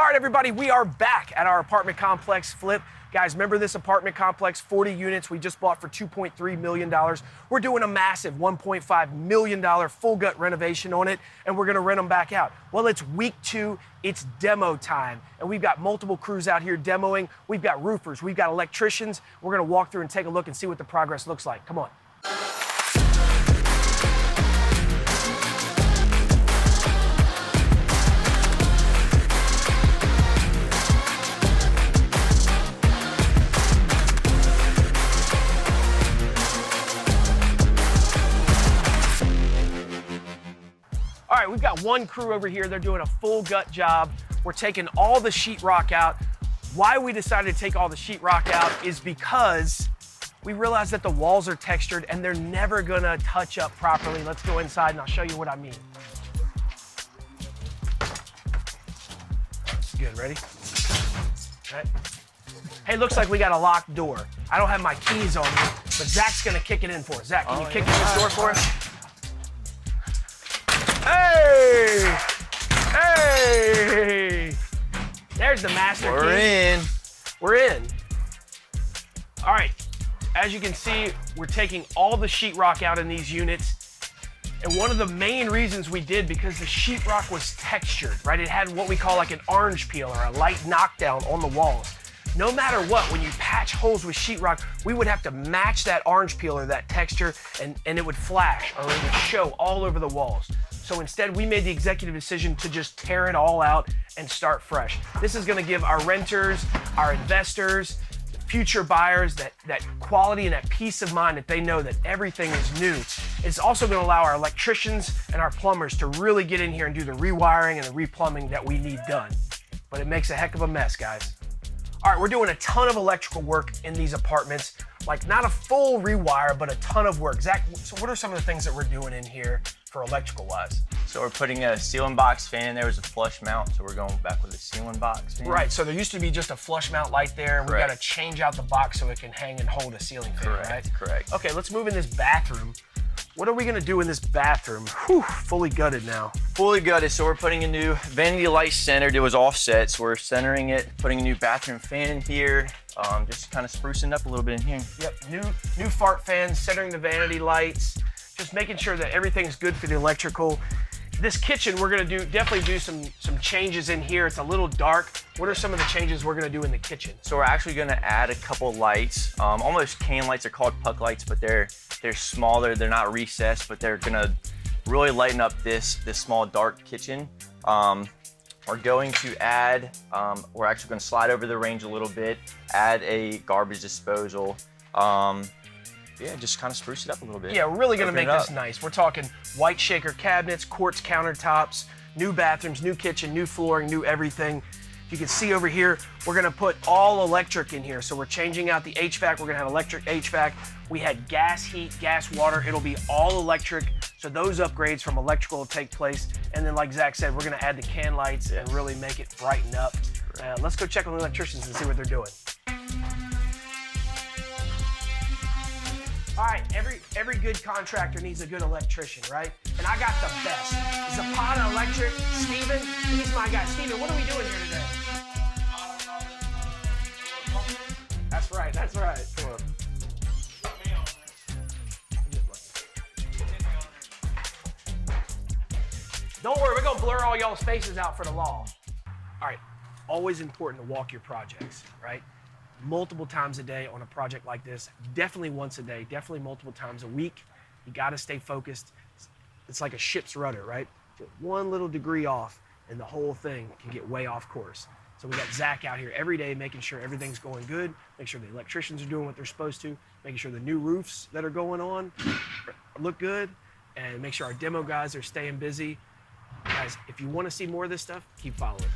All right, everybody, we are back at our apartment complex flip. Guys, remember this apartment complex, 40 units we just bought for $2.3 million. We're doing a massive $1.5 million full gut renovation on it, and we're gonna rent them back out. Well, it's week 2, it's demo time, and we've got multiple crews out here demoing. We've got roofers, we've got electricians. We're gonna walk through and take a look and see what the progress looks like. Come on. All right, we've got one crew over here. They're doing a full gut job. We're taking all the sheetrock out. Why we decided to take all the sheetrock out is because we realized that the walls are textured and they're never gonna touch up properly. Let's go inside and I'll show you what I mean. Good, ready? All right. Hey, looks like we got a locked door. I don't have my keys on me, but Zach's gonna kick it in for us. Zach, can you kick in this door for us? Hey! Hey! There's the master key. We're in. We're in. All right, as you can see, we're taking all the sheetrock out in these units. And one of the main reasons we did, because the sheetrock was textured, right? It had what we call like an orange peel or a light knockdown on the walls. No matter what, when you patch holes with sheetrock, we would have to match that orange peel or that texture, and it would flash or it would show all over the walls. So instead, we made the executive decision to just tear it all out and start fresh. This is gonna give our renters, our investors, future buyers that quality and that peace of mind that they know that everything is new. It's also gonna allow our electricians and our plumbers to really get in here and do the rewiring and the replumbing that we need done. But it makes a heck of a mess, guys. All right, we're doing a ton of electrical work in these apartments, like not a full rewire, but a ton of work. Zach, so what are some of the things that we're doing in here for electrical wise? So we're putting a ceiling box fan in there. There was a flush mount, so we're going back with a ceiling box fan. Right, so there used to be just a flush mount light there. Correct. We gotta change out the box so it can hang and hold a ceiling fan, Correct, right? correct. Okay, let's move in this bathroom. What are we gonna do in this bathroom? Whew, fully gutted now. Fully gutted, so we're putting a new vanity light centered. It was offset, so we're centering it, putting a new bathroom fan in here, just kind of sprucing up a little bit in here. Yep, new fart fans, centering the vanity lights, just making sure that everything's good for the electrical. This kitchen, we're gonna definitely do some changes in here. It's a little dark. What are some of the changes we're gonna do in the kitchen? So we're actually gonna add a couple lights, almost can lights. They're called puck lights, but they're smaller. They're not recessed, but they're gonna really lighten up this small dark kitchen. We're going to add, we're actually gonna slide over the range a little bit, add a garbage disposal. Yeah, just kind of spruce it up a little bit. Yeah, we're really gonna Open make this nice. We're talking white shaker cabinets, quartz countertops, new bathrooms, new kitchen, new flooring, new everything. You can see over here, we're gonna put all electric in here. So we're changing out the HVAC. We're gonna have electric HVAC. We had gas heat, gas water. It'll be all electric. So those upgrades from electrical will take place. And then like Zach said, we're gonna add the can lights and really make it brighten up. Let's go check on the electricians and see what they're doing. All right, every good contractor needs a good electrician, right? And I got the best. Zapata Electric, Steven, he's my guy. Steven, what are we doing here today? That's right, that's right. Come on. Don't worry, we're gonna blur all y'all's faces out for the law. All right, always important to walk your projects, right? Multiple times a day on a project like this, definitely once a day, definitely multiple times a week. You gotta stay focused. It's like a ship's rudder, right? One little degree off and the whole thing can get way off course. So we got Zach out here every day making sure everything's going good, make sure the electricians are doing what they're supposed to, making sure the new roofs that are going on look good, and make sure our demo guys are staying busy. Guys, if you wanna see more of this stuff, keep following.